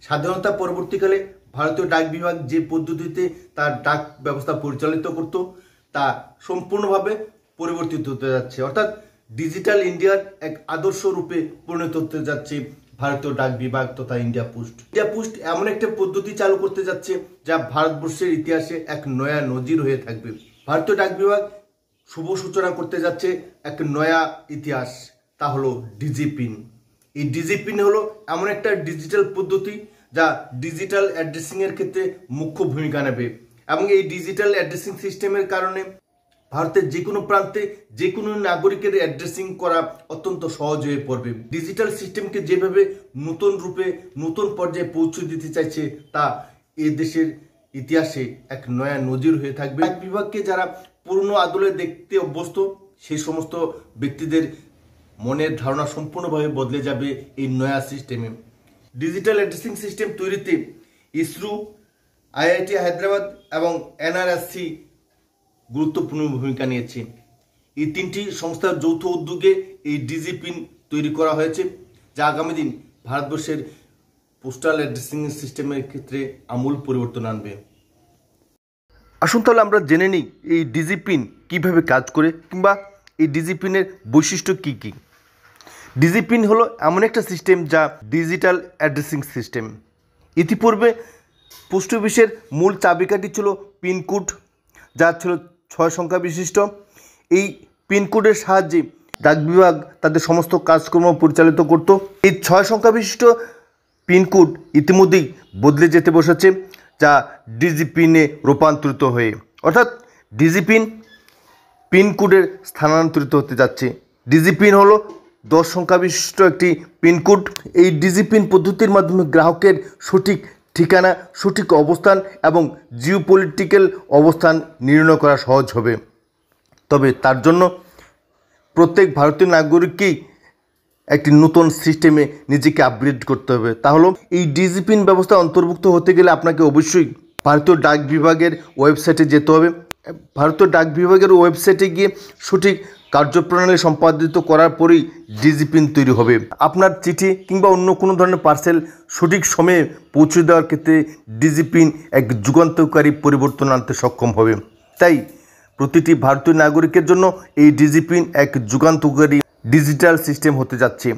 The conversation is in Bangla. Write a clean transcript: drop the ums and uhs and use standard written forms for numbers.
স্বাধীনতা পরবর্তীকালে ভারতীয় ডাক বিভাগ যে পদ্ধতিতে তার ডাক ব্যবস্থা পরিচালিত করত তা সম্পূর্ণভাবে পরিবর্তিত হতে যাচ্ছে, অর্থাৎ ডিজিটাল ইন্ডিয়ার এক আদর্শ রূপে পরিণত হতে যাচ্ছে ভারতীয় ডাক বিভাগ তথা ইন্ডিয়া পোস্ট। ইন্ডিয়া পোস্ট এমন একটা পদ্ধতি চালু করতে যাচ্ছে যা ভারতবর্ষের ইতিহাসে এক নয়া নজির হয়ে থাকবে। ভারতীয় ডাক বিভাগ শুভ সূচনা করতে যাচ্ছে এক নয়া ইতিহাস, তা হলো ডিজিপিন। এই ডিজিপিন হলো এমন একটা ডিজিটাল পদ্ধতি যা ডিজিটাল অ্যাড্রেসিং এর ক্ষেত্রে মুখ্য ভূমিকা নেবে এবং এই ডিজিটাল অ্যাড্রেসিং সিস্টেমের কারণে ভারতের যে কোনো প্রান্তে যে কোনো নাগরিকের অ্যাড্রেসিং করা অত্যন্ত সহজ হয়ে পড়বে। ডিজিটাল সিস্টেমকে যেভাবে নতুন রূপে নতুন পর্যায়ে পৌঁছে দিতে চাইছে তা এ দেশের ইতিহাসে এক নয়া নজির হয়ে থাকবে। ডাক বিভাগকে যারা পুরনো আদলে দেখতে অভ্যস্ত সেই সমস্ত ব্যক্তিদের মনের ধারণা সম্পূর্ণভাবে বদলে যাবে এই নয়া সিস্টেমে। ডিজিটাল অ্যাড্রেসিং সিস্টেম তৈরিতে ইসরো, আইআইটি হায়দ্রাবাদ এবং এনআরএসসি গুরুত্বপূর্ণ ভূমিকা নিয়েছে। এই তিনটি সংস্থার যৌথ উদ্যোগে এই ডিজিপিন তৈরি করা হয়েছে, যা আগামী দিন ভারতবর্ষের পোস্টাল অ্যাড্রেসিং সিস্টেমের ক্ষেত্রে আমূল পরিবর্তন আনবে। আসুন তাহলে আমরা জেনে নিই এই ডিজিপিন কিভাবে কাজ করে কিংবা এই ডিজিপিনের বৈশিষ্ট্য কি কি। ডিজিপিন হলো এমন একটা সিস্টেম যা ডিজিটাল অ্যাড্রেসিং সিস্টেম। ইতিপূর্বে পোস্ট অফিসের মূল চাবিকাঠি ছিল পিনকোড, যা ছিল 6 সংখ্যা বিশিষ্ট। এই পিনকোডের সাহায্যে ডাক বিভাগ তাদের সমস্ত কাজকর্ম পরিচালিত করত। এই 6 সংখ্যা বিশিষ্ট পিনকোড ইতিমধ্যেই বদলে যেতে বসেছে, যা ডিজিপিনে রূপান্তরিত হয়ে, অর্থাৎ ডিজিপিন পিনকোডের স্থানান্তরিত হতে যাচ্ছে। ডিজিপিন হলো 10 সংখ্যা বিশিষ্ট একটি পিনকোড। এই ডিজিপিন পদ্ধতির মাধ্যমে গ্রাহকের সঠিক ঠিকানা, সঠিক অবস্থান এবং জিওপলিটিক্যাল অবস্থান নির্ণয় করা সহজ হবে। তবে তার জন্য প্রত্যেক ভারতীয় নাগরিককেই একটি নতুন সিস্টেমে নিজেকে আপগ্রেড করতে হবে। তাহলে এই ডিজিপিন ব্যবস্থা অন্তর্ভুক্ত হতে গেলে আপনাকে অবশ্যই ভারতীয় ডাক বিভাগের ওয়েবসাইটে যেতে হবে। ভারতীয় ডাক বিভাগের ওয়েবসাইটে গিয়ে সঠিক কার্যপ্রণালী সম্পাদিত করার পরেই ডিজিপিন তৈরি হবে। আপনার চিঠি কিংবা অন্য কোনো ধরনের পার্সেল সঠিক সময়ে পৌঁছে দেওয়ার ক্ষেত্রে ডিজিপিন এক যুগান্তকারী পরিবর্তন আনতে সক্ষম হবে। তাই প্রতিটি ভারতীয় নাগরিকের জন্য এই ডিজিপিন এক যুগান্তকারী ডিজিটাল সিস্টেম হতে যাচ্ছে।